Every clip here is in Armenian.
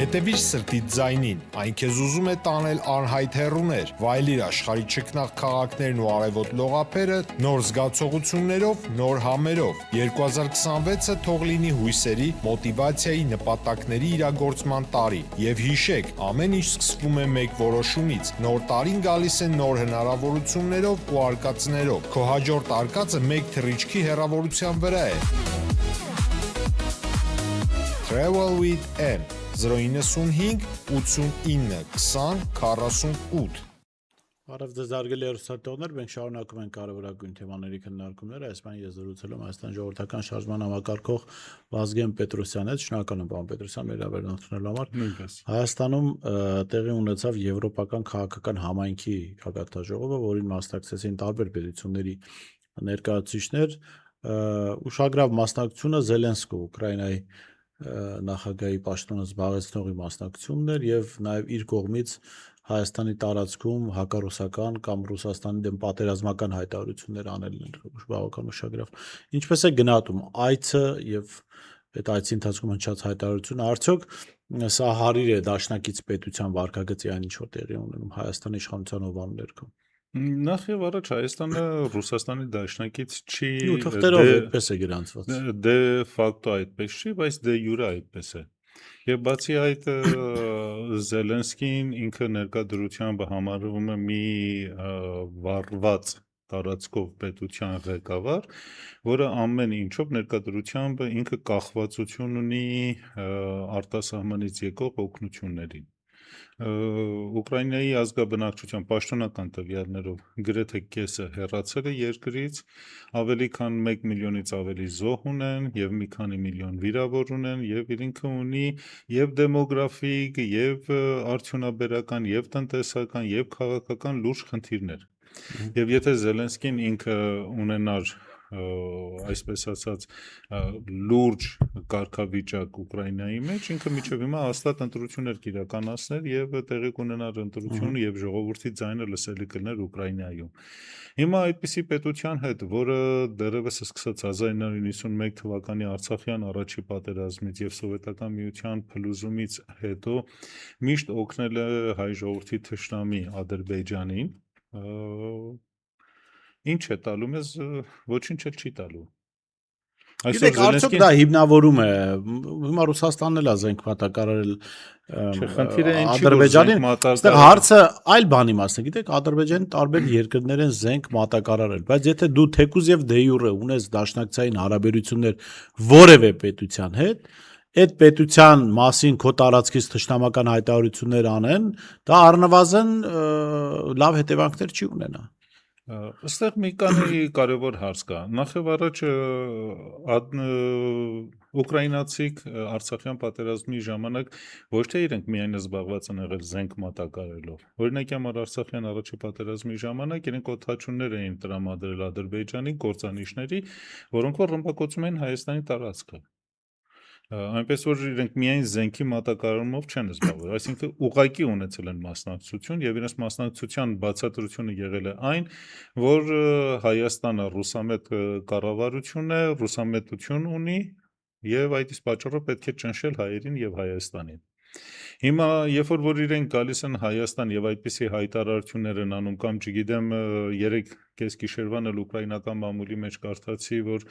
Հետևիր սրտիդ ձայնին, այն քեզ ուզում է տանել անհայտ հեռուներ, վայելիր աշխարհի ճկնաղ քաղաքներն ու արևոտ լողափերը նոր զգացողություններով, նոր համերով։ 2026-ը թող լինի հույսերի, մոտիվացիայի, նպատակների իրագործման տարի։ Եվ հիշեք, ամեն ինչ սկսվում է մեկ որոշումից։ Նոր տարին գալիս է նոր հնարավորություններով ու արկածներով։ Քո հաջորդ արկածը մեկ թռիչքի հեռավորության վրա է։ Travel with M 095 89 20 48 Բարև ձեզ արգելի հեռուստատողներ, մենք շարունակում ենք կարևորագույն թեմաների քննարկումները, այսպես ես զրուցել եմ Հայաստան ժողովրդական շարժման համակարգող Վազգեն Պետրոսյանի հետ, շնորհակալ եմ պարոն Պետրոսյան մեր հավերն ընդունելու համար։ Հայաստանում տեղի ունեցավ եվրոպական քաղաքական համայնքի գագաթնաժողովը, որին մասնակցեցին տարբեր պետությունների ներկայացուցիչներ, ուշագրավ մասնակցությունը Զելենսկու Ուկրաինայի նախագահի պաշտոնը զբաղեցնողի մասնակցությունն էր եւ նաեւ իր կողմից Հայաստանի տարածքում հակառուսական կամ Ռուսաստանի դեմ պատերազմական հայտարարություններ անելն էր բավական ուշագրավ։ Ինչպես է գնահատում այցը եւ այդ այցի ընթացքում հնչած հայտարարությունը, արդյոք սա հարիր է դաշնակից պետության վարկագծի այն ինչ որ տեղի ունենում Հայաստանի իշխանության հովանու ներքո։ Նախ եւ առաջ Հայաստանը Ռուսաստանի դաշնակից չի, թղթերով այդպես է գրանցված։ Դե ֆակտո այդպես չի, բայց դե յուրե այդպես է։ Եվ բացի այդ Զելենսկին ինքը ներկայդրությամբ համարվում է մի վառված տարածքով պետության ղեկավար, որը ամեն ինչով ներկայդրությամբ ինքը կախվածություն ունի արտասահմանից եկող օգնություններին։ Ուկրաինայի ազգաբնակչության պաշտոնական տվյալներով գրեթե կեսը հեռացել է երկրից, ավելի քան 1 միլիոնից ավելի զոհ ունեն եւ մի քանի միլիոն վիրավոր ունեն եւ ինքը ունի եւ դեմոգրաֆիկ, եւ արդյունաբերական, եւ տնտեսական, եւ քաղաքական լուրջ խնդիրներ։ Եվ եթե Զելենսկին ինքը ունենար այսպես ասած լուրջ կարգավիճակ Ուկրաինայի մեջ, ինքը միջև հիմա հաստատ ընտրություններ կիրականացներ եւ տեղի կունենար ընտրությունը եւ ժողովրդի ձայնը լսելի կլներ Ուկրաինայում։ Հիմա այդպիսի պետության հետ, որը դեռևս սկսած 1991 թվականի Արցախյան առաջի պատերազմից եւ սովետական միության փլուզումից հետո միշտ օգնել է հայ ժողովրդի թշնամի Ադրբեջանին, ինչ է տալու մեզ, ոչինչ էլ չի տալու։ Գիտեք, արդյոք դա հիմնավորում է, հիմա Ռուսաստանն էլ է զենք մատակարարել Ադրբեջանին, այստեղ հարցը այլ բանի մասն է, գիտեք, Ադրբեջանի տարբեր երկրներ են զենք մատակարարել, բայց եթե դու թեկուզ եւ դե յուրե ունես դաշնակցային հարաբերություններ որևէ պետության հետ, այդ պետության մասին քո տարածքից թշնամական հայտարարություններ անեն, դա առնվազն լավ հետևանքներ չի ունենա։ Այստեղ մի քանի կարևոր հարց կա։ Նախ եւ առաջ ուկրաինացիք Արցախյան պատերազմի ժամանակ ոչ թե իրենք միայն զբաղված են եղել զենք մատակարարելով։ Օրինակ համար Արցախյան առաջի պատերազմի ժամանակ իրենք օդաչուններ էին տրամադրել Ադրբեջանի կործանիչների, որոնք որ ռմբակոծում էին Հայաստանի տարածքը։ Այնպես որ իրենք միայն զենքի մատակարարումով չեն զբաղվել, այսինքն ուղղակի ունեցել են մասնակցություն եւ իրենց մասնակցության բացատրությունը եղել է այն, որ Հայաստանը ռուսամետ կառավարություն է, ռուսամետություն ունի եւ այդ իսկ պատճառով պետք է ճնշել հայերին եւ Հայաստանին։ Հիմա երբ որ իրենք գալիս են Հայաստան եւ այդպիսի հայտարարություններ են անում կամ չգիտեմ երեք կեսգիշերվան էլ ուկրաինական մամուլի մեջ կարդացի, որ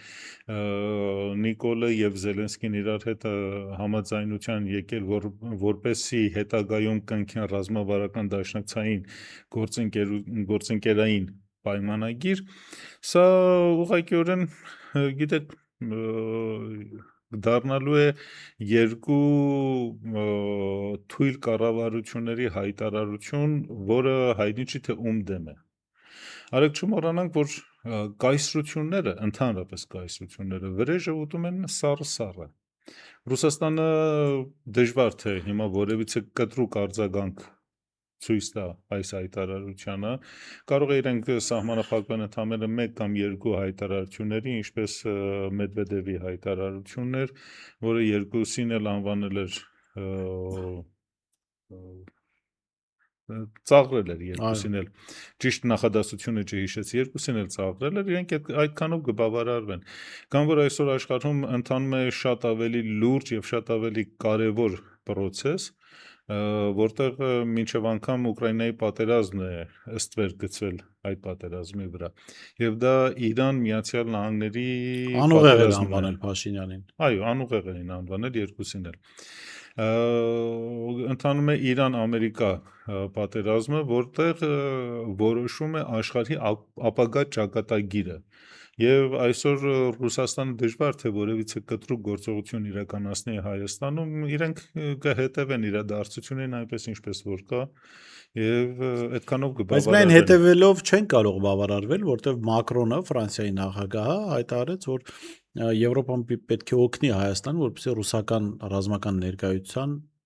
Նիկոլը եւ Զելենսկին իրար հետ համաձայնության եկել, որպեսի հետագայում կնքեն ռազմավարական դաշնակցային գործընկերային պայմանագիր, սա ուղղակիորեն գիտեք դառնալու է երկու թույլ կառավարությունների հայտարարություն, որը հայտնի չի թե ում դեմ է։ Արեք չմոռանանք, որ կայսրությունները, ընդհանրապես կայսրությունները վրեժը ուտում են սառը։ Ռուսաստանը դժվար թե հիմա որևիցե կտրուկ արձագանք ցույց տա այս հայտարարությանը, կարող է իրենք սահմանափակվեն ընդամենը 1 կամ 2 հայտարարությունների, ինչպես Մեդվեդևի հայտարարություններ, որը երկուսին էլ անվանել էր ծաղրել էր երկուսին էլ, ճիշտ նախադասությունը չհիշեց, երկուսին էլ ծաղրել էր, իրենք այդքանով կբավարարվեն, կամ որ այսօր աշխարհում ընթանում է շատ ավելի լուրջ եւ շատ ավելի կարեւոր process, որտեղ մինչև անգամ Ուկրաինայի պատերազմն է ըստ վեր գծվել այդ պատերազմի վրա։ Եվ դա Իրան Միացյալ Նահանգների Անուղեղ էր պատերազմն է։ անվանել Փաշինյանին։ Այո, անուղեղ էին անվանել երկուսին էլ։ Ընթանում է Իրան-Ամերիկա պատերազմը, որտեղ որոշում է աշխարհի ապագա ճակատագիրը։ Եվ այսօր Ռուսաստանը դժվար թե որևիցե կտրուկ գործողություն իրականացնի Հայաստանում, իրենք կհետևեն իրադարձություններին այնպես ինչպես որ կա, եւ այդքանով Բայց միայն կբավարարեն։ հետևելով չեն կարող բավարարվել, որտեղ Մակրոնը, Ֆրանսիայի նախագահը, հայտարարեց, որ Եվրոպան պետք է օգնի Հայաստան, որպեսզի ռուսական ռազմական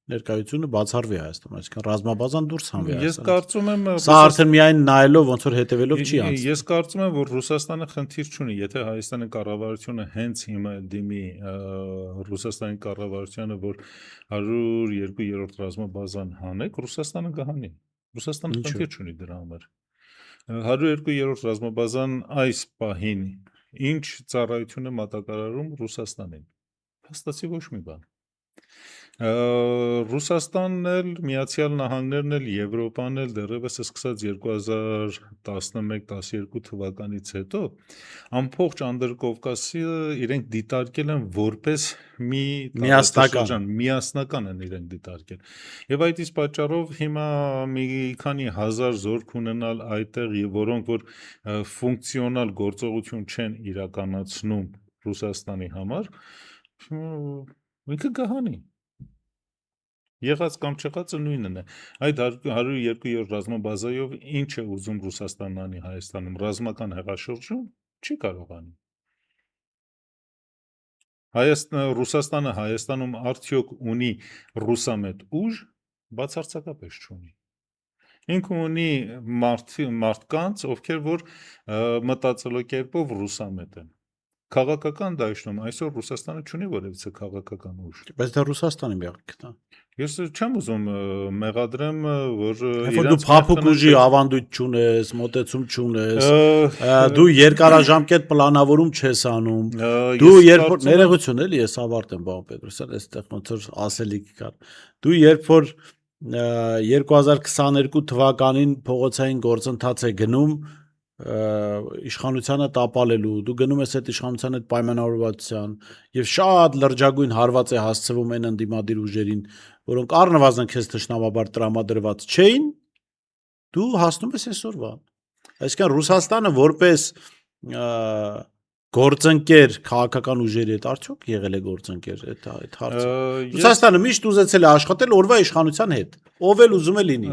ներկայությունը բացառվի Հայաստանում, այսինքն ռազմաբազան դուրս հանվի Ես Հայաստանից։ կարծում եմ Սա արդեն միայն նայելով ոնց որ հետևելով չի անցնի։ Ես կարծում եմ, որ Ռուսաստանը խնդիր չունի, եթե Հայաստանի կառավարությունը հենց հիմա դիմի Ռուսաստանի կառավարությանը, որ 102-րդ ռազմաբազան հանեք, Ռուսաստանը կհանի։ Ռուսաստանը խնդիր չունի դրա համար։ 102-րդ ռազմաբազան այս պահին ինչ ծառայություն է մատակարարում Ռուսաստանին։ Փաստացի ոչ մի բան։ Ռուսաստանն էլ, Միացյալ Նահանգներն էլ, Եվրոպան էլ դեռևս սկսած 2011-12 թվականից հետո ամբողջ Անդրկովկասը իրենք դիտարկել են որպես մի տարածաշրջան, միասնական են իրենք դիտարկել։ Եվ այդ իսկ պատճառով հիմա մի քանի հազար զորք ունենալ այդտեղ, եւ որոնք որ ֆունկցիոնալ գործողություն չեն իրականացնում Ռուսաստանի համար, ինքը կհանի։ Եղած կամ չեղածը նույնն է։ Այդ 102-րդ ռազմաբազայով ինչ է ուզում Ռուսաստանն անի Հայաստանում, ռազմական հեղաշրջում չի կարող անի։ Ռուսաստանը Հայաստանում արդյոք ունի ռուսամետ ուժ, բացարձակապես չունի։ Ինքը ունի մարդկանց, ովքեր որ մտածելակերպով ռուսամետ են։ Քաղաքական դաշտում այսօր Ռուսաստանը չունի որևիցե քաղաքական ուժ։ Բայց դա Ռուսաստանի մեղքն է։ Ես չեմ ուզում մեղադրեմ, որ Երբ դու փափուկ ուժի ավանդույթ չունես, մոտեցում չունես, դու երկարաժամկետ պլանավորում չես անում, դու երբ որ ներողություն էլի, ես ավարտեմ, պարոն Պետրոսյան, այստեղ ոնց որ ասելիք կար։ Դու երբ որ 2022 թվականին փողոցային գործընթաց է գնում իշխանությանը տապալելու, դու գնում ես այդ իշխանության այդ պայմանավորվածության եւ շատ լրջագույն հարված է հասցվում այն ընդդիմադիր ուժերին, որոնք առնվազն քեզ ճշնամաբար տրամադրված չէին, դու հասնում ես այսօրվան։ Այսինքն Ռուսաստանը որպես գործընկեր քաղաքական ուժերի հետ արդյոք եղել է գործընկեր այդ հարցը։ Ռուսաստանը միշտ ուզեցել է աշխատել օրվա իշխանության հետ, ով էլ ուզում է լինի։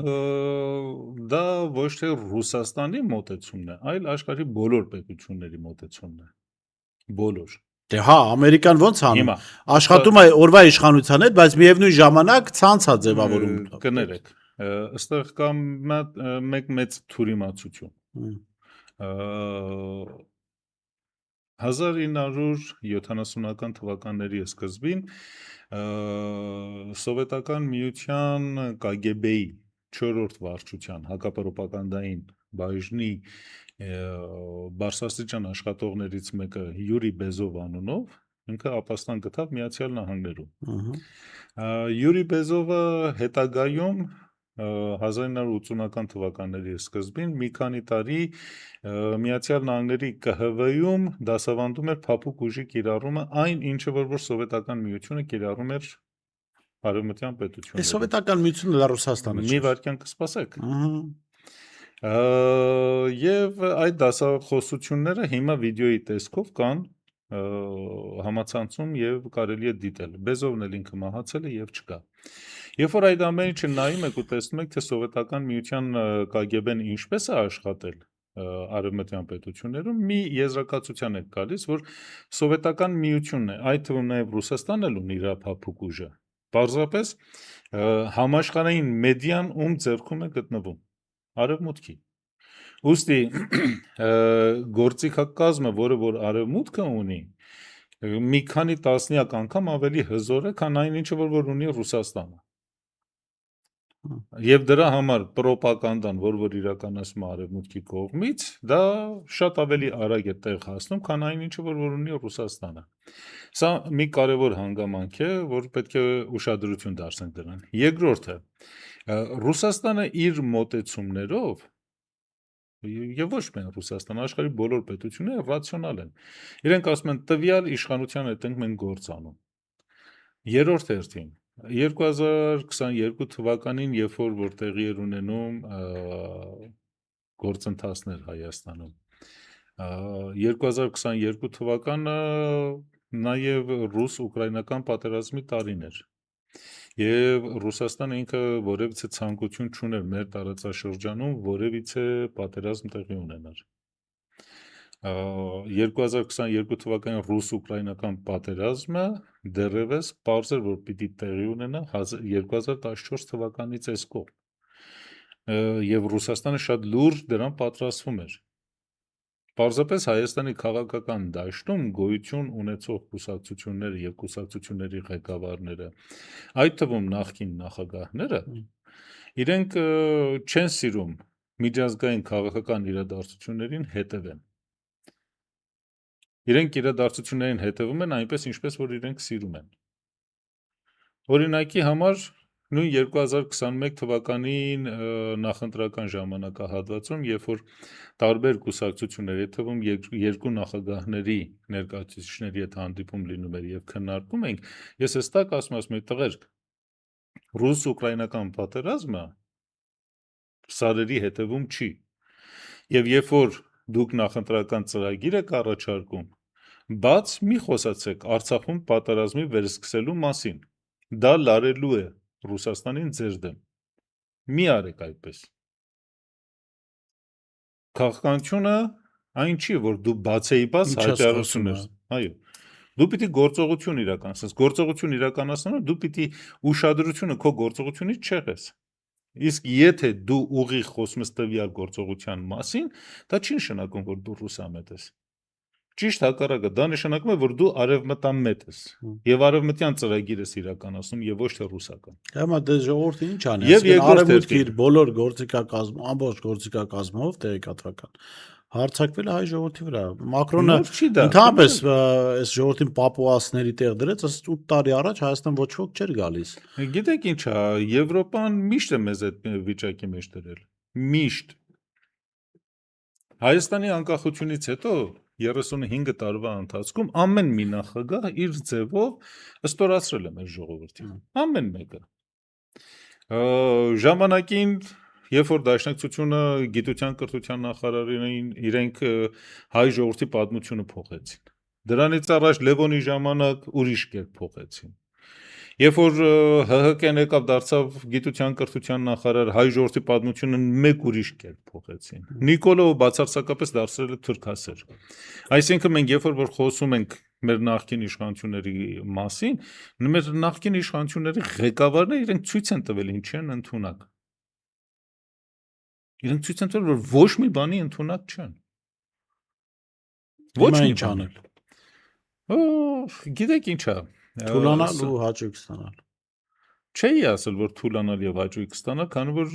Դա ոչ թե Ռուսաստանի մոտեցումն է, այլ աշխարհի բոլոր պետությունների մոտեցումն է։ Բոլոր։ Դե հա, Ամերիկան ոնց անում։ Հիմա Աշխատում է օրվա իշխանության հետ, բայց միևնույն ժամանակ ցանցա ձևավորում։ Կներեք, ըստեղ կա մեկ մեծ թյուրիմացություն։ 1970-ական թվականների սկզբին Սովետական Միության KGB-ի 4-րդ վարչության հակապրոպագանդային բաժնի բարձրաստիճան աշխատողներից մեկը Յուրի Բեզով անունով ինքը ապաստան գտավ Միացյալ Նահանգներում։ Յուրի Բեզովը հետագայում 1980-ական թվականների սկզբին մի քանի տարի Միացյալ Նահանգների ԿՀՎ-ում դասավանդում էր փափուկ ուժի կիրառումը, այն ինչը որ Սովետական Միությունը կիրառում էր արևմտյան պետություններին։ Սովետական Միությունը դա Ռուսաստանը չէ։ Մի վայրկյան կսպասեք։ Եվ այդ դասախոսությունները հիմա վիդեոյի տեսքով կան համացանցում եւ կարելի է դիտել։ Բեզովն էլ ինքը մահացել է եւ չկա։ Երբ որ այդ ամեն ինչը նայում եք ու տեսնում եք, թե Սովետական Միության KGB-ն ինչպես է աշխատել արևմտյան պետություններում, մի եզրակացության եք գալիս, որ Սովետական Միությունն է, այդ թվում նաեւ Ռուսաստանն էլ ունի իր փափուկ ուժը։ Պարզապես համաշխարհային մեդիան ում ձեռքում է գտնվում։ Արևմուտքի։ Ուստի գործիքակազմը, որը որ արևմուտքը ունի, մի քանի տասնյակ անգամ ավելի հզոր է, քան այն ինչը որ ունի Ռուսաստանը։ Եվ դրա համար պրոպագանդան, որ իրականացվում է արևմուտքի կողմից, դա շատ ավելի արագ է տեղ հասնում, քան այն ինչը որ ունի Ռուսաստանը։ Սա մի կարևոր հանգամանք է, որ պետք է ուշադրություն դարձնենք դրան։ Երկրորդը, Ռուսաստանը իր մոտեցումներով եւ ոչ միայն Ռուսաստանը, աշխարհի բոլոր պետությունները ռացիոնալ են։ Իրենք ասում են տվյալ իշխանության հետ ենք մենք գործ անում։ Երրորդ հերթին 2022 թվականին, երբ որ տեղի էր ունենում գործընթացներ Հայաստանում, 2022 թվականը նաև ռուս-ուկրաինական պատերազմի տարին էր։ Եվ Ռուսաստանը ինքը որևիցե ցանկություն չուներ մեր տարածաշրջանում որևիցե պատերազմ տեղի ունենար։ 2022 թվականի ռուս-ուկրաինական պատերազմը դեռևս պարզ էր, որ պիտի տեղի ունենա 2014 թվականից այս կողմ։ Եվ Ռուսաստանը շատ լուրջ դրան պատրաստվում էր։ Պարզապես Հայաստանի քաղաքական դաշտում գոյություն ունեցող կուսակցությունները եւ կուսակցությունների ղեկավարները, այդ թվում նախկին նախագահները, իրենք չեն սիրում միջազգային քաղաքական իրադարձություններին հետևեն։ Իրենք իրադարձություններին հետևում են այնպես, ինչպես որ իրենք սիրում են։ Օրինակի համար նույն 2021 թվականին նախընտրական ժամանակահատվածում, երբ որ տարբեր կուսակցությունների թվում երկու նախագահների ներկայացուցիչների հետ հանդիպում լինում էր եւ քննարկում ենք, ես հստակ ասում եմ, տղերք, ռուս-ուկրաինական պատերազմը սարերի հետևում չի։ Եվ երբ որ դուք նախընտրական ծրագիր եք առաջարկում, բաց մի խոսացեք Արցախում պատերազմի վերսկսելու մասին։ Դա լարելու է Ռուսաստանին ձեր դեմ։ Մի արեք այդպես։ Քաղաքականությունը այն չի, որ դու բացեի բաց հայտարարություններ։ Այո։ Դու պիտի գործողություն իրականացնես։ Գործողություն իրականացնելով դու պիտի ուշադրությունը քո գործողությունից չեղես։ Իսկ եթե դու ուղիղ խոսում ես տվյալ գործողության մասին, դա չի նշանակում, որ դու ռուսամետ ես։ Ճիշտ հակառակը, դա նշանակում է, որ դու արևմտամետ ես եւ արևմտյան ծրագիր ես իրականացնում եւ ոչ թե ռուսական։ Հիմա դե ժողովուրդը ինչ անի, Եվ արևմուտքի իր բոլոր գործիքակազմով, ամբողջ գործիքակազմով տեղեկատվական հարձակվել է հայ ժողովրդի վրա։ Մակրոնը ընդհանրապես այս ժողովրդին պապուասների տեղ դրեց, ըստ 8 տարի առաջ Հայաստան ոչ ոք չէր գալիս։ Գիտեք ինչ է, Եվրոպան միշտ է մեզ այդ վիճակի մեջ դրել։ Միշտ։ Հայաստանի անկախությունից հետո 35 տարվա ընթացքում ամեն մի նախագահ իր ձևով ստորացրել է մեր ժողովրդին։ Ամեն մեկը։ Ժամանակին, երբ որ Դաշնակցությունը գիտության կրթության նախարարին իրենք հայ ժողովրդի պատմությունը փոխեցին։ Դրանից առաջ Լևոնի ժամանակ ուրիշ կերպ փոխեցին։ Երբ որ ՀՀԿ-ն եկավ դարձավ գիտության կրթության նախարար, հայ ժողովրդի պատմությունը մեկ ուրիշ կերպ փոխեցին։ Նիկոլովը բացարձակապես դարձել է թուրքասեր։ Այսինքն մենք երբ որ խոսում ենք մեր նախկին իշխանությունների մասին, մեր նախկին իշխանությունների ղեկավարները իրենք ցույց են տվել ինչի են ընդունակ։ Իրենք ցույց են տվել, որ ոչ մի բանի ընդունակ չեն։ Ոչ մի բան։ Գիտեք ինչ է։ Թուլանալ ու հաճույք ստանալ։ Չէի ասել, որ թուլանալ եւ հաճույք ստանալ, քանի որ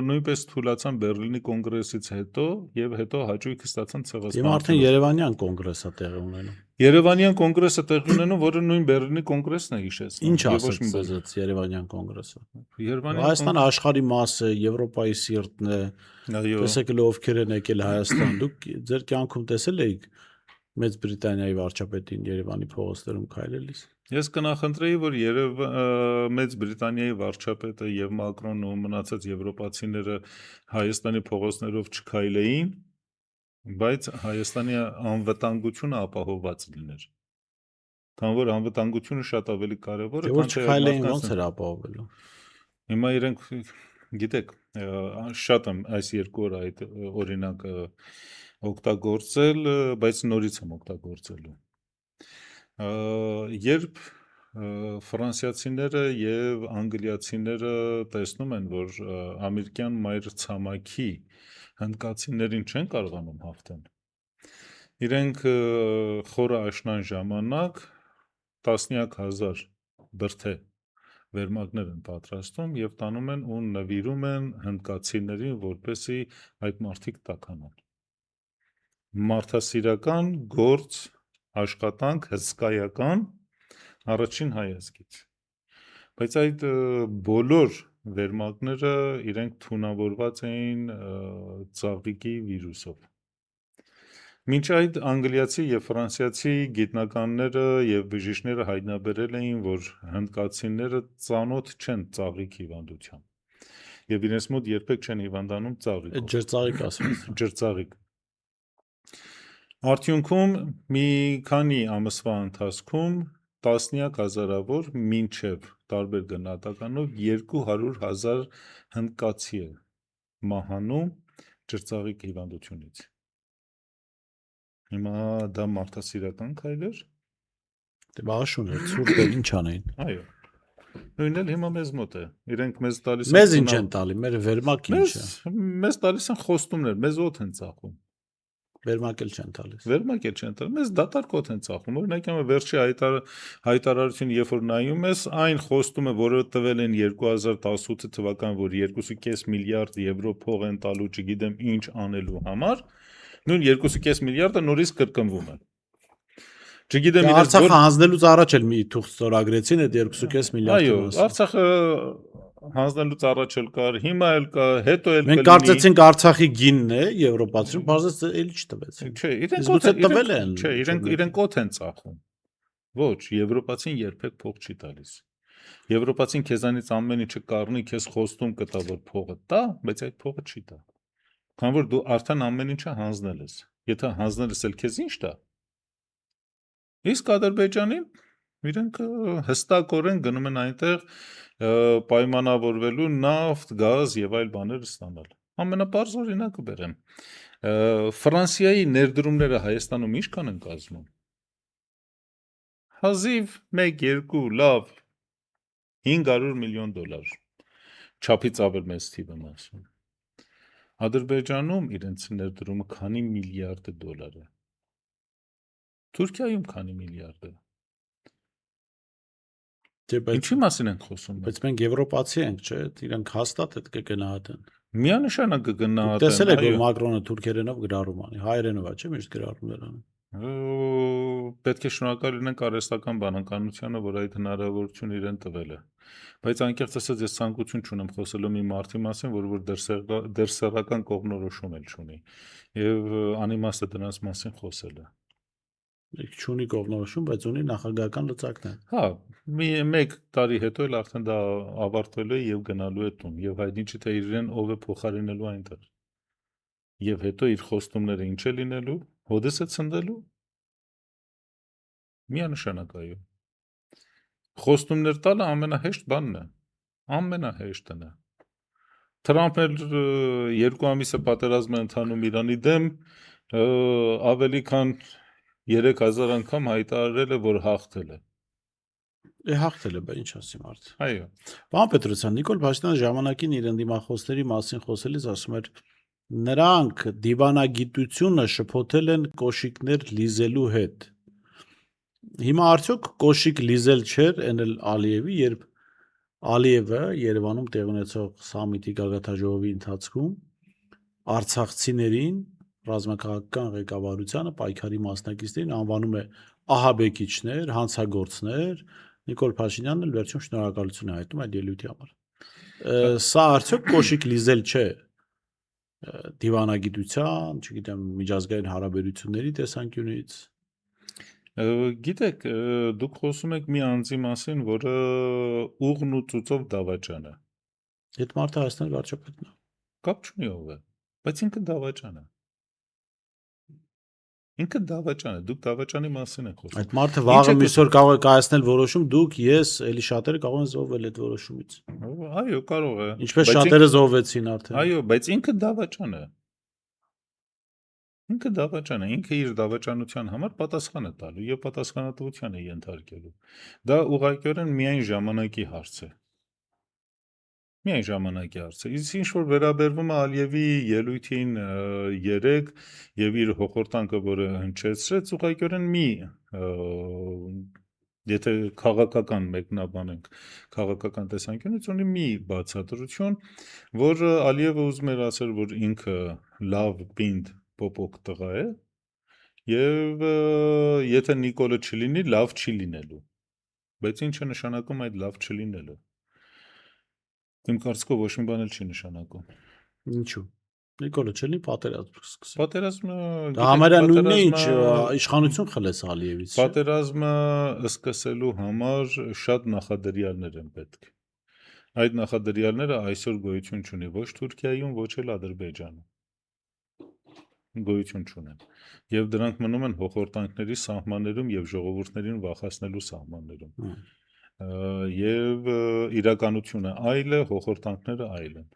նույնպես թուլացան Բերլինի կոնգրեսից հետո եւ հետո հաճույք ստացան ցեղասպանությունը։ Հիմա արդեն Երևանյան կոնգրեսը տեղի ունենում։ Երևանյան կոնգրեսը տեղի ունենում, որը նույն Բերլինի կոնգրեսն է հիշեցնում։ Ինչ ասեց այդ Երևանյան կոնգրեսը։ Երևանյան Հայաստանը աշխարհի մաս է, Եվրոպայի սիրտն է։ Այո։ Տեսեք ովքեր են եկել Հայաստան։ Դուք ձեր կյանքում տեսել եք Մեծ Բրիտանիայի վարչապետին Երևանի փողոցներում քայլելիս։ Ես կնախընտրեի, որ Մեծ Բրիտանիայի վարչապետը եւ Մակրոնը ու մնացած եվրոպացիները Հայաստանի փողոցներով չքայլեին, բայց Հայաստանի անվտանգությունը ապահովված լիներ։ Քանի որ անվտանգությունը շատ ավելի կարեւոր է, քան թե քայլեին ոնց էր ապահովելու։ Հիմա իրենք գիտեք, շատ եմ այս երկու օր այդ օրինակը օգտագործել, բայց նորից եմ օգտագործելու։ Երբ ֆրանսիացիները եւ անգլիացիները տեսնում են, որ ամերիկյան մայր ցամաքի հնդկացիներին չեն կարողանում հաղթեն, իրենք խորը աշնան ժամանակ տասնյակ հազար բրթե վերմակներ են պատրաստում եւ տանում են ու նվիրում են հնդկացիներին, որպեսզի այդ մարդիկ տականան։ Մարդասիրական գործ, աշխատանք հսկայական առաջին հայացքից։ Բայց այդ բոլոր վերմակները իրենք թունավորված էին ծաղիկի վիրուսով։ Մինչ այդ անգլիացի եւ ֆրանսիացի գիտնականները եւ բժիշկները հայտնաբերել էին, որ հնդկացիները ծանոթ չեն ծաղիկ հիվանդությամբ եւ իրենց մոտ երբեք չեն հիվանդանում Այդ ծաղիկով։ ջրծաղիկ ասած։ Ջրծաղիկ։ Արդյունքում մի քանի ամսվա ընթացքում տասնյակ հազարավոր մինչև տարբեր գնահատականով 200,000 հնդկացի է մահանում ջրծաղիկ հիվանդությունից։ Հիմա դա մարդասիրական քայլ էր։ Դե բաշուն էր, ցուրտ էր, ինչ անեին։ Այո։ Նույնն էլ հիմա մեզ մոտ է։ Իրենք մեզ տալիս Մեզ ինչ են տալի, մեր վերմակ ինչ է։ մեզ տալիս են խոստումներ, մեզ օդ են ծախում։ Վերմակ էլ չեն տալիս։ Վերմակ էլ չեն տալիս, մեզ դատարկ օդ են ծախում։ Օրինակ հիմա վերջի հայտարարություն, երբ որ նայում ես, այն խոստումը, որը տվել են 2018 թվական, որ 2.5 միլիարդ եվրո փող են տալու, չգիտեմ ինչ անելու համար, նույն 2.5 միլիարդը նորից կրկնվում է։ Չգիտեմ իրենց Արցախը հանձնելուց առաջ էլ մի թուղթ ստորագրեցին այդ 2.5 միլիարդի Այո, մասին։ Արցախը հանձնելուց առաջ էլ կար, հիմա էլ կա, հետո էլ Մենք կարծեցինք Արցախի գինն է Եվրոպացին, բարձր էլի չտվեցին։ Չէ, Իսկ գուցե տվել են։ Չէ, իրենք օդ են ծախում։ Ոչ, եվրոպացին երբեք փող չի տալիս։ Եվրոպացին քեզանից ամեն ինչը կառնի, քեզ խոստում կտա, որ փողը տա, բայց այդ փողը չի տա։ Քանի որ դու արդեն ամեն ինչը հանձնել ես։ Եթե հանձնել ես, էլ քեզ ինչ տա։ Իսկ Ադրբեջանին իրենք հստակորեն գնում են այնտեղ պայմանավորվելու նավթ, գազ եւ այլ բաներ ստանալ։ Ամենապարզ օրինակը բերեմ։ Ֆրանսիայի ներդրումները Հայաստանում ինչքան են կազմում։ Հազիվ 1-2 լավ 500 միլիոն դոլար։ Չափից ավել մեծ թիվ եմ ասում։ Ադրբեջանում իրենց ներդրումը քանի միլիարդ դոլար է։ Թուրքիայում քանի միլիարդ է։ Ինչի մասին ենք խոսում։ Բայց մենք եվրոպացի ենք, չէ՞, իրանք հաստատ այդ կգնահատեն։ Միանշանակ կգնահատեն։ Տեսել եք, որ Մակրոնը թուրքերենով գրառում անի, հայերենով է, չէ՞, միշտ գրառումներ անում։ Պետք է շնորհակալ լինենք արհեստական բանականությանը, որ այդ հնարավորություն իրեն տվել է։ Բայց անկեղծ ասած ես ցանկություն չունեմ խոսելու մի մարդի մասին, որ դերսերական կողմնորոշում էլ չունի։ Եվ անիմաստ է դրանց մասին խոսելը։ Չունի կողմնորոշում, բայց ունի նախագահական լծակներ։ Հա, մեկ տարի հետո էլ արդեն դա ավարտվելու է եւ գնալու է տուն եւ հայտնի չի թե իրեն ով է փոխարինելու այնտեղ։ Եվ հետո իր խոստումները ինչ է լինելու, հոդես է ցնդելու։ Միանշանակ այո։ Խոստումներ տալը ամենահեշտ բանն է։ Ամենահեշտն է։ Թրամփն էլ 2 ամիս է պատերազմ է ընթանում Իրանի դեմ, ավելի քան 3000 անգամ հայտարարել է, որ հաղթել է։ Հաղթել է, բա ինչ ասի մարդ։ Այո։ Պարոն Պետրոսյան, Նիկոլ Փաշինյանը ժամանակին իր ընդդիմախոսների մասին խոսելիս ասում էր. նրանք դիվանագիտությունը շփոթել են կոշիկներ լիզելու հետ։ Հիմա արդյոք կոշիկ լիզել չէր էնել Ալիևի, երբ Ալիևը Երևանում տեղի ունեցող սամիտի գագաթնաժողովի ընթացքում արցախցիներին ռազմաքաղաքական ղեկավարությանը պայքարի մասնակիցներին անվանում է ահաբեկիչներ, հանցագործներ, Նիկոլ Փաշինյանն էլ վերջում շնորհակալություն է հայտնում այդ ելույթի համար։ Սա արդյոք կոշիկ լիզել չէ դիվանագիտության, չգիտեմ, միջազգային հարաբերությունների տեսանկյունից։ Գիտեք, դուք խոսում եք մի անձի մասին, որը ուղն ու ծուծով դավաճան է։ Այդ մարդը Հայաստանի վարչապետն է։ Կապ չունի ով է, բայց ինքը դավաճան է։ Ինքը դավաճան է, դուք դավաճանի մասին եք խոսում։ Այդ մարդը վաղը միսօր կարող է կայացնել որոշում, դուք, ես, էլի շատերը կարող են զոհվել այդ որոշումից։ Այո, կարող է։ Ինչպես շատերը զոհվեցին արդեն։ Այո, բայց ինքը դավաճան է։ Ինքը դավաճան է, ինքը իր դավաճանության համար պատասխան է տալու եւ պատասխանատվության է ենթարկելու։ Դա ուղղակիորեն միայն ժամանակի հարց է։ Միայն ժամանակի հարց է։ Իսկ ինչ որ վերաբերվում է Ալիևի ելույթին 3 եւ իր հոխորտանքը, որը հնչեցրեց, ուղղակիորեն մի Եթե քաղաքական մեկնաբանենք քաղաքական տեսանկյունից ունի մի բացատրություն, որ Ալիևը ուզում էր ասել, որ ինքը լավ պինդ պոպոկ տղա է եւ եթե Նիկոլը չլինի, լավ չի լինելու։ Բայց ինչ է նշանակում այդ լավ չլինելը։ Իմ կարծիքով ոչ մի բան էլ չի նշանակում։ Ինչու։ Նիկոլը չլինի պատերազմ սկսել։ Պատերազմը Դա համարյա նույնն է ինչ իշխանություն խլես Ալիևից։ Պատերազմը սկսելու համար շատ նախադրյալներ են պետք։ Այդ նախադրյալները այսօր գոյություն չունի ոչ Թուրքիայում, ոչ էլ Ադրբեջանում։ Գոյություն չունեն։ Եվ դրանք մնում են հոխորտանքների սահմաններում եւ ժողովուրդներին վախացնելու սահմաններում։ Եվ իրականությունը այլ է, հոխորտանքները այլ են։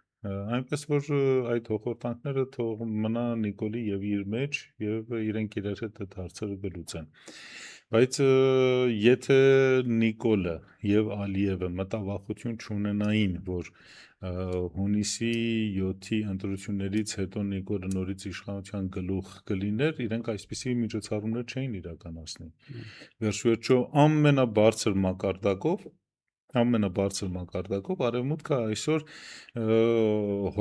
Այնպես որ այդ հոխորտանքները թող մնա Նիկոլի եւ իր մեջ եւ իրենք իրար հետ այդ հարցերը գլուծեն։ Բայց եթե Նիկոլը եւ Ալիևը մտավախություն չունենային, որ հունիսի 7-ի ընտրություններից հետո Նիկոլը նորից իշխանության գլուխ կլիներ, իրենք այսպիսի միջոցառումներ չէին իրականացնի։ Վերջիվերջո ամենաբարձր մակարդակով արևմուտքը այսօր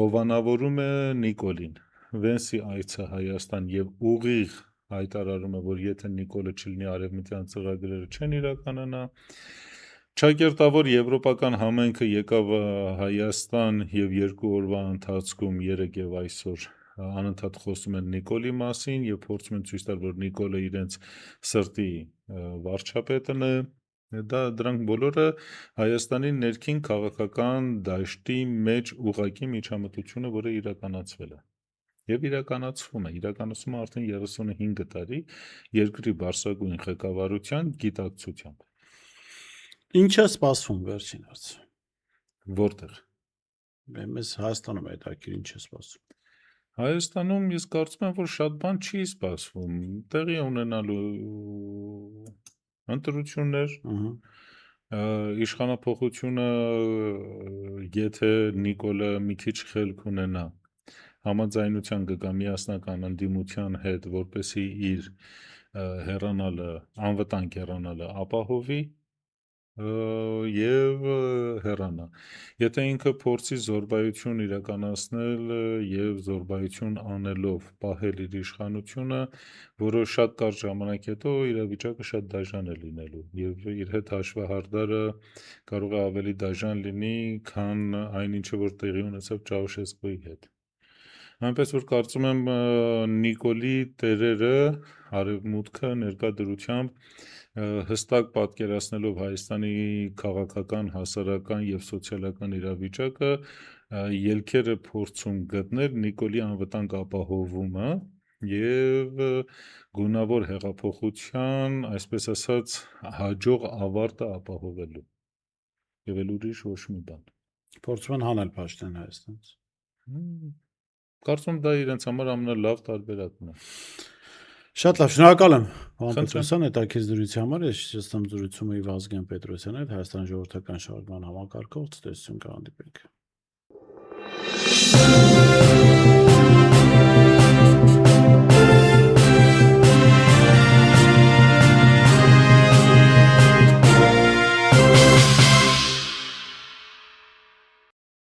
հովանավորում է Նիկոլին։ Վենսի այցը Հայաստան եւ ուղիղ հայտարարում է, որ եթե Նիկոլը չլինի, արևմտյան ծրագրերը չեն իրականանա։ Ճակերտավոր եվրոպական համայնքը եկավ Հայաստան եւ 2 օրվա ընթացքում 3 եւ այսօր անընդհատ խոսում են Նիկոլի մասին եւ փորձում են ցույց տալ, որ Նիկոլը իրենց սրտի վարչապետն է։ Դրանք բոլորը Հայաստանի ներքին քաղաքական դաշտի մեջ ուղղակի միջամտությունը, որը իրականացվել է։ Եվ իրականացվում է արդեն 35 տարի երկրի բարձրագույն ղեկավարության գիտակցությամբ։ Ինչ է սպասվում վերջին հարց։ Որտեղ։ Մեզ Հայաստանում է հետաքրքիր ինչ է սպասվում։ Հայաստանում ես կարծում եմ, որ շատ բան չի սպասվում։ Տեղի ունենալու ընտրություններ, իշխանափոխությունը, եթե Նիկոլը մի քիչ խելք ունենա, համաձայնության կգա միասնական ընդդիմության հետ, որպեսզի իր անվտանգ հեռանալը ապահովի եւ հեռանա։ Եթե ինքը փորձի զորբայություն իրականացնել եւ զորբայություն անելով պահել իր իշխանությունը, որը շատ կարճ ժամանակ հետո իրավիճակը շատ դաժան է լինելու եւ իր հետ հաշվահարդարը կարող է ավելի դաժան լինի, քան այն ինչը որ տեղի ունեցավ Ճաուշեսկուի հետ։ Այնպես որ կարծում եմ Նիկոլի տերերը արևմուտքը ներկա դրությամբ հստակ պատկերացնելով Հայաստանի քաղաքական, հասարակական եւ սոցիալական իրավիճակը ելքերը փորձում գտնել Նիկոլի անվտանգ ապահովումը եւ գունավոր հեղափոխության, այսպես ասած, հաջող ավարտը ապահովելու։ Եվ էլ ուրիշ ոչ մի բան։ Փորձում են հանել Փաշտեն Հայաստանից։ Կարծում դա իրենց համար ամենալավ տարբերակն է։ Շատ լավ, շնորհակալ եմ պարոն Պետրոսյան հետաքրքիր զրույցի համար։ Ես շնորհում զրույցումը Վազգեն Պետրոսյան հետ, Հայաստան ժողովրդական շարժման համակարգող, ցտեսություն կհանդիպենք։